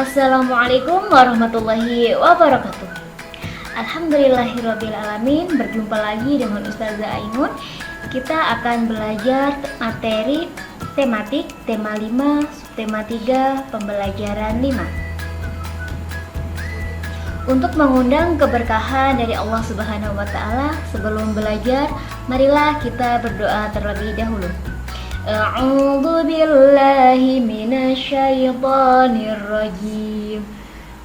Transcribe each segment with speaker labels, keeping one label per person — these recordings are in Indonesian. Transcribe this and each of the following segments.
Speaker 1: Assalamualaikum warahmatullahi wabarakatuh. Alhamdulillahirrabbilalamin. Berjumpa lagi dengan Ustazah Ainun. Kita akan belajar materi tematik tema 5, subtema 3, pembelajaran 5. Untuk mengundang keberkahan dari Allah Subhanahu wa taala, sebelum belajar, marilah kita berdoa terlebih dahulu. A'udzu billahi minasyaitonir rajim.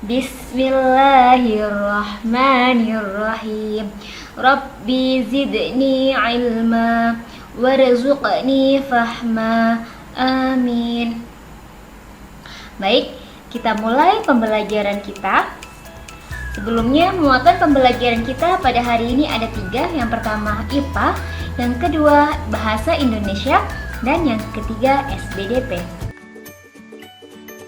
Speaker 1: Bismillahirrahmanirrahim. Rabbi zidni ilma warzuqni fahma. Amin. Baik, kita mulai pembelajaran kita. Sebelumnya, muatan pembelajaran kita pada hari ini ada 3. Yang pertama IPA, yang kedua Bahasa Indonesia, dan yang ketiga SBDP.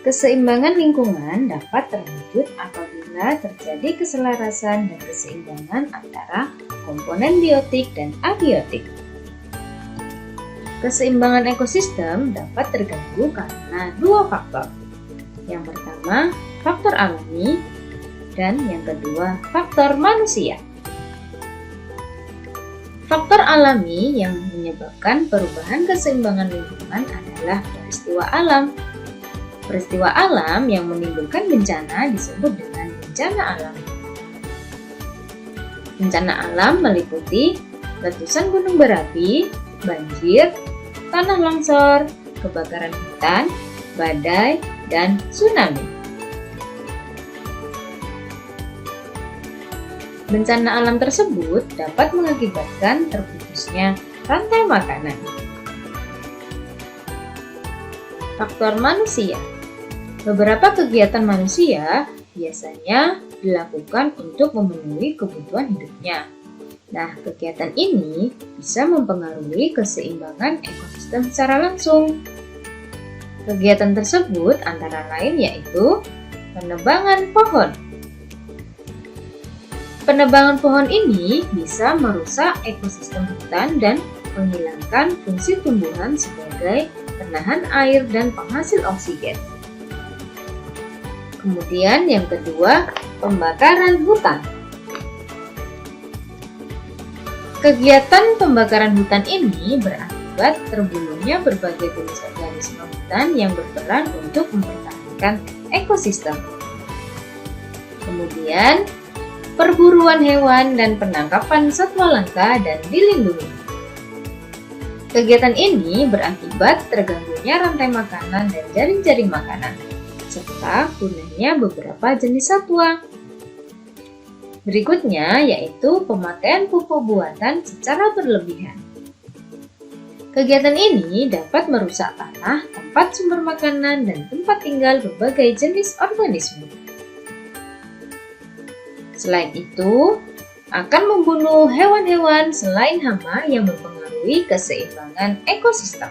Speaker 2: Keseimbangan lingkungan dapat terwujud apabila terjadi keselarasan dan keseimbangan antara komponen biotik dan abiotik. Keseimbangan ekosistem dapat terganggu karena 2 faktor. Yang pertama, faktor alami, dan yang kedua, faktor manusia. Faktor alami yang menyebabkan perubahan keseimbangan lingkungan adalah peristiwa alam. Peristiwa alam yang menimbulkan bencana disebut dengan bencana alam. Bencana alam meliputi letusan gunung berapi, banjir, tanah longsor, kebakaran hutan, badai, dan tsunami. Bencana alam tersebut dapat mengakibatkan terputusnya rantai makanan. Faktor manusia. Beberapa kegiatan manusia biasanya dilakukan untuk memenuhi kebutuhan hidupnya. Nah, kegiatan ini bisa mempengaruhi keseimbangan ekosistem secara langsung. Kegiatan tersebut antara lain yaitu penebangan pohon. Penebangan pohon ini bisa merusak ekosistem hutan dan menghilangkan fungsi tumbuhan sebagai penahan air dan penghasil oksigen. Kemudian yang kedua, pembakaran hutan. Kegiatan pembakaran hutan ini berakibat terbunuhnya berbagai jenis organisme hutan yang berperan untuk mempertahankan ekosistem. Kemudian, perburuan hewan dan penangkapan satwa langka dan dilindungi. Kegiatan ini berakibat terganggunya rantai makanan dan jaring-jaring makanan, serta punahnya beberapa jenis satwa. Berikutnya yaitu pemakaian pupuk buatan secara berlebihan. Kegiatan ini dapat merusak tanah, tempat sumber makanan, dan tempat tinggal berbagai jenis organisme. Selain itu, akan membunuh hewan-hewan selain hama yang mempengaruhi keseimbangan ekosistem.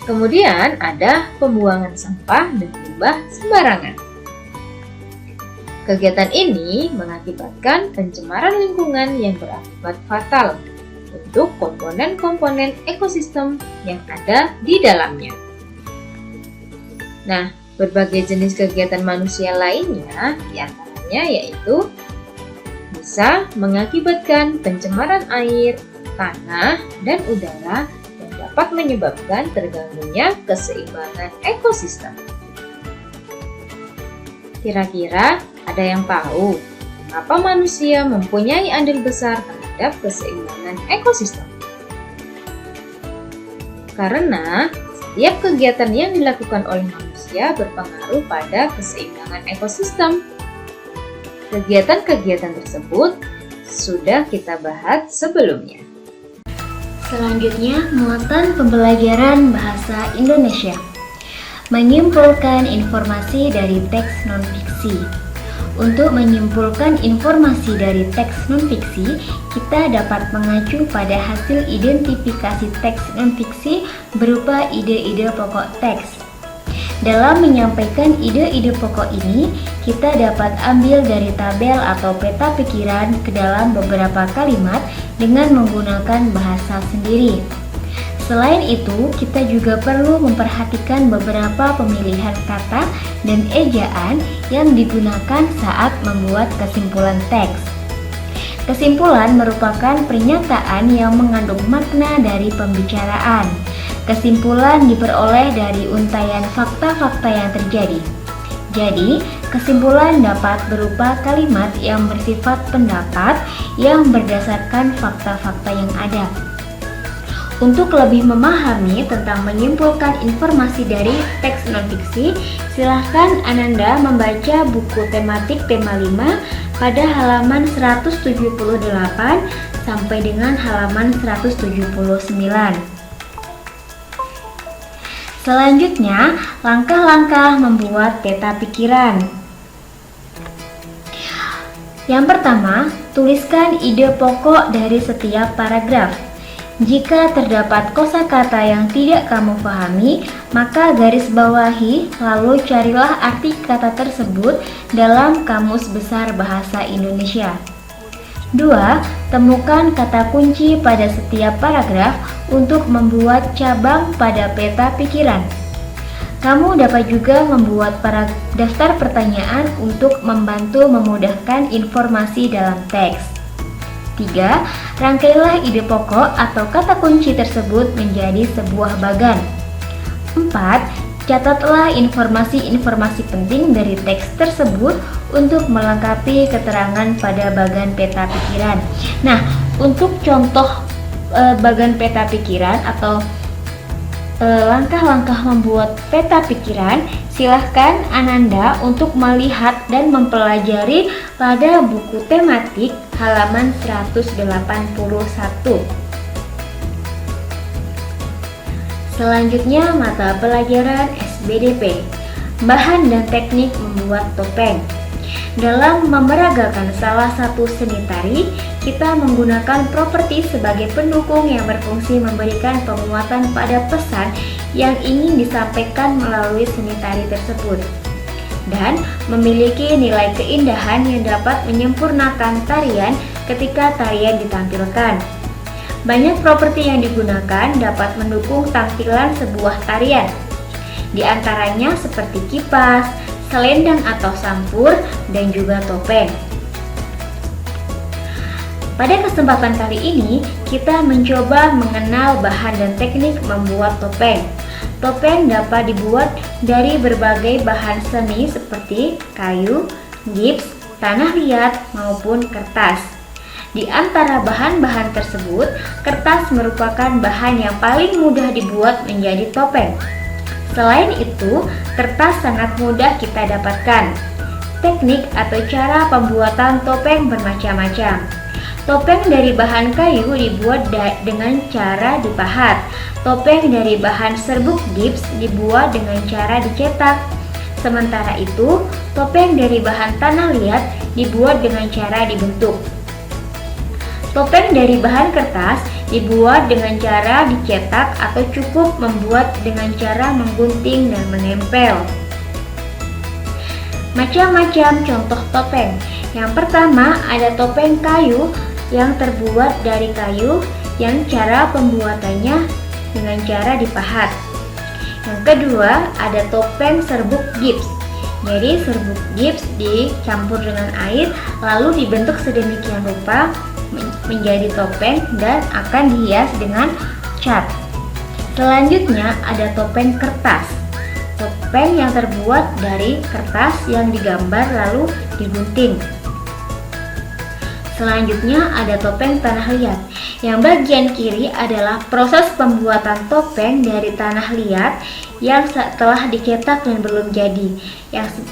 Speaker 2: Kemudian ada pembuangan sampah dan limbah sembarangan. Kegiatan ini mengakibatkan pencemaran lingkungan yang berakibat fatal untuk komponen-komponen ekosistem yang ada di dalamnya. Nah, berbagai jenis kegiatan manusia lainnya diantaranya yaitu bisa mengakibatkan pencemaran air, tanah, dan udara yang dapat menyebabkan terganggunya keseimbangan ekosistem. Kira-kira ada yang tahu mengapa manusia mempunyai andil besar terhadap keseimbangan ekosistem? Karena setiap kegiatan yang dilakukan oleh manusia berpengaruh pada keseimbangan ekosistem. Kegiatan-kegiatan tersebut sudah kita bahas sebelumnya.
Speaker 1: Selanjutnya, muatan pembelajaran bahasa Indonesia. Menyimpulkan informasi dari teks non-fiksi. Untuk menyimpulkan informasi dari teks non-fiksi, kita dapat mengacu pada hasil identifikasi teks non-fiksi berupa ide-ide pokok teks. Dalam menyampaikan ide-ide pokok ini, kita dapat ambil dari tabel atau peta pikiran ke dalam beberapa kalimat dengan menggunakan bahasa sendiri. Selain itu, kita juga perlu memperhatikan beberapa pemilihan kata dan ejaan yang digunakan saat membuat kesimpulan teks. Kesimpulan merupakan pernyataan yang mengandung makna dari pembicaraan. Kesimpulan diperoleh dari untaian fakta-fakta yang terjadi. Jadi, kesimpulan dapat berupa kalimat yang bersifat pendapat yang berdasarkan fakta-fakta yang ada. Untuk lebih memahami tentang menyimpulkan informasi dari teks non-fiksi, silahkan Ananda membaca buku tematik tema 5 pada halaman 178 sampai dengan halaman 179. Selanjutnya, langkah-langkah membuat peta pikiran. Yang pertama, tuliskan ide pokok dari setiap paragraf. Jika terdapat kosakata yang tidak kamu pahami, maka garis bawahi lalu carilah arti kata tersebut dalam Kamus Besar Bahasa Indonesia. 2. Temukan kata kunci pada setiap paragraf untuk membuat cabang pada peta pikiran. Kamu dapat juga membuat daftar pertanyaan untuk membantu memudahkan informasi dalam teks. 3. Rangkailah ide pokok atau kata kunci tersebut menjadi sebuah bagan. 4. Catatlah informasi-informasi penting dari teks tersebut untuk melengkapi keterangan pada bagan peta pikiran. Nah, untuk contoh bagan peta pikiran atau langkah-langkah membuat peta pikiran, silahkan Ananda untuk melihat dan mempelajari pada buku tematik halaman 181. Selanjutnya, mata pelajaran SBDP, bahan dan teknik membuat topeng. Dalam memeragakan salah satu seni tari, kita menggunakan properti sebagai pendukung yang berfungsi memberikan penguatan pada pesan yang ingin disampaikan melalui seni tari tersebut, dan memiliki nilai keindahan yang dapat menyempurnakan tarian ketika tarian ditampilkan. Banyak properti yang digunakan dapat mendukung tampilan sebuah tarian. Di antaranya seperti kipas, selendang atau sampur, dan juga topeng. Pada kesempatan kali ini, kita mencoba mengenal bahan dan teknik membuat topeng. Topeng dapat dibuat dari berbagai bahan seni seperti kayu, gips, tanah liat, maupun kertas. Di antara bahan-bahan tersebut, kertas merupakan bahan yang paling mudah dibuat menjadi topeng. Selain itu, kertas sangat mudah kita dapatkan. Teknik atau cara pembuatan topeng bermacam-macam. Topeng dari bahan kayu dibuat dengan cara dipahat. Topeng dari bahan serbuk gips dibuat dengan cara dicetak. Sementara itu, topeng dari bahan tanah liat dibuat dengan cara dibentuk. Topeng dari bahan kertas dibuat dengan cara dicetak atau cukup membuat dengan cara menggunting dan menempel. Macam-macam contoh topeng. Yang pertama ada topeng kayu yang terbuat dari kayu yang cara pembuatannya dengan cara dipahat. Yang kedua ada topeng serbuk gips. Jadi serbuk gips dicampur dengan air lalu dibentuk sedemikian rupa menjadi topeng dan akan dihias dengan cat. Selanjutnya ada topeng kertas. Topeng yang terbuat dari kertas yang digambar lalu digunting. Selanjutnya ada topeng tanah liat. Yang bagian kiri adalah proses pembuatan topeng dari tanah liat yang telah dicetak dan belum jadi. Yang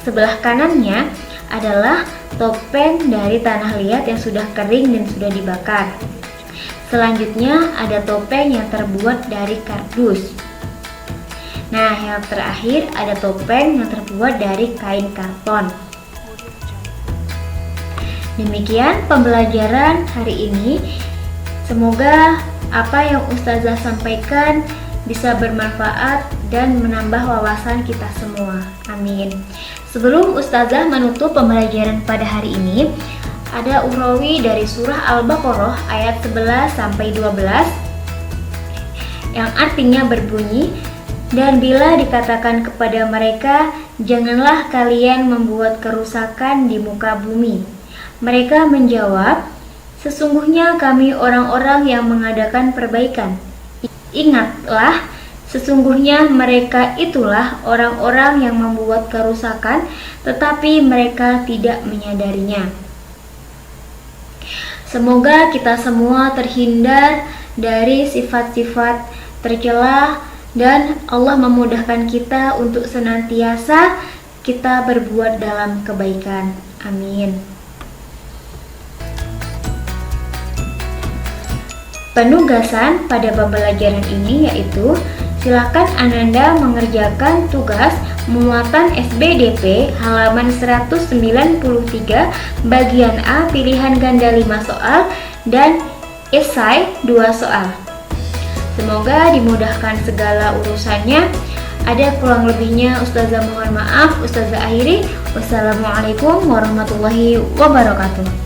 Speaker 1: sebelah kanannya adalah topeng dari tanah liat yang sudah kering dan sudah dibakar. Selanjutnya ada topeng yang terbuat dari kardus. Nah, yang terakhir ada topeng yang terbuat dari kain karton. Demikian pembelajaran hari ini. Semoga apa yang Ustazah sampaikan bisa bermanfaat dan menambah wawasan kita semua. Amin. Sebelum Ustazah menutup pembelajaran pada hari ini, ada urawi dari surah Al-Baqarah ayat 11 sampai 12. yang artinya berbunyi, dan bila dikatakan kepada mereka, janganlah kalian membuat kerusakan di muka bumi. Mereka menjawab, sesungguhnya kami orang-orang yang mengadakan perbaikan. Ingatlah, sesungguhnya mereka itulah orang-orang yang membuat kerusakan, tetapi mereka tidak menyadarinya. Semoga kita semua terhindar dari sifat-sifat tercela dan Allah memudahkan kita untuk senantiasa kita berbuat dalam kebaikan. Amin. Penugasan pada pembelajaran ini yaitu silakan Ananda mengerjakan tugas muatan SBDP halaman 193 bagian A pilihan ganda 5 soal dan esai 2 soal. Semoga dimudahkan segala urusannya. Ada kurang lebihnya Ustazah mohon maaf. Ustazah akhiri. Wassalamualaikum warahmatullahi wabarakatuh.